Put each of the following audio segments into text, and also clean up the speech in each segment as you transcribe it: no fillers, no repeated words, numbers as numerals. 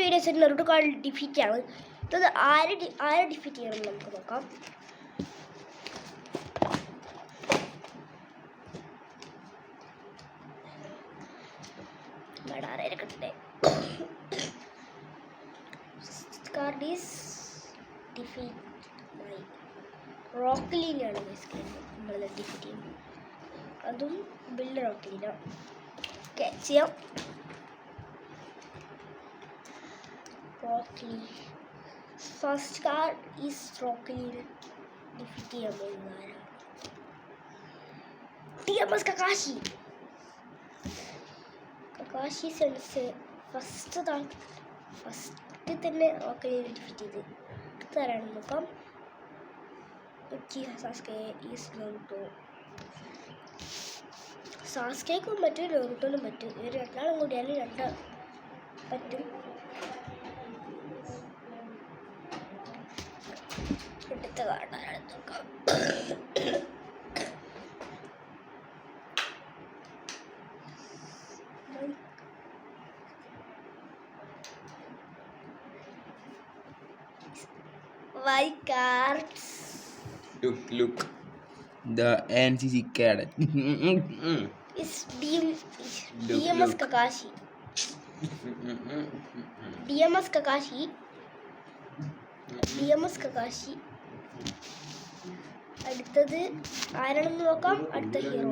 Videos നെറുട്ടോ card defeat ആണ്. ഇത് ആരെ ഡിഫീറ്റ് ചെയ്യണമെന്ന് നമുക്ക് നോക്കാം. കാർഡ് ഈസ് ഡിഫീറ്റ് ബൈ റോക്ക്ലീനാണ് നമ്മൾ ഡിഫീറ്റ് ചെയ്യുന്നത്. അതും ബിൽഡ് റോക്ക്ലീന. ഓക്കെ ചെയ്യാം. റോക്ക്ലീൻ ഫസ്റ്റ് കാർഡ് ഈസ് റോക്ക്ലീൻ ഡിഫീറ്റ് ചെയ്യാൻ പോകുന്നതാണ്. TMS Kakashi. Kakashi sense first തന്നെ റോക്ക്ലീൻ ഡിഫീറ്റ് ചെയ്ത് അടുത്തതാരാണ് നോക്കാം. സാസ്കെ ഈസ് നെറുട്ടോ. സാസ്കേക്കും പറ്റും നെറുട്ടോനും പറ്റും. ഇവർ രണ്ടാളും കൂടിയാലും പറ്റും. അടുത്ത കാർഡാണ് നോക്കാം. White cards. Look. The NCC cadet. Is DMS Kakashi. DMS Kakashi. അടുത്തത് ആരാണെന്ന് നോക്കാം. അടുത്ത ഹീറോ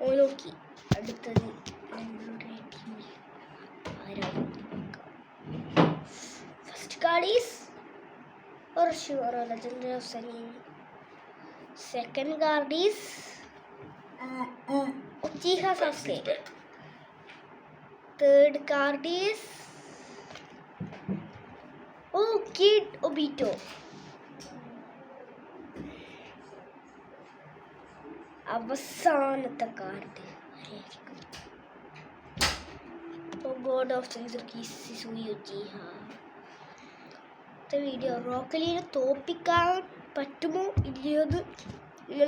ഓലോക്കി. അടുത്തത് first card is Orochimaru, Legendary of Sannin. Second card is Uchiha Sasuke. Third card is Kid Obito. അവസാനത്തെ കാർഡ് ഗോഡ് ഓഫ് സെൻസർക്കി Shisui Uchiha. Video റോക്കലീനെ തോപ്പിക്കാൻ പറ്റുമോ ഇല്ലയോ എന്ന് നിങ്ങൾ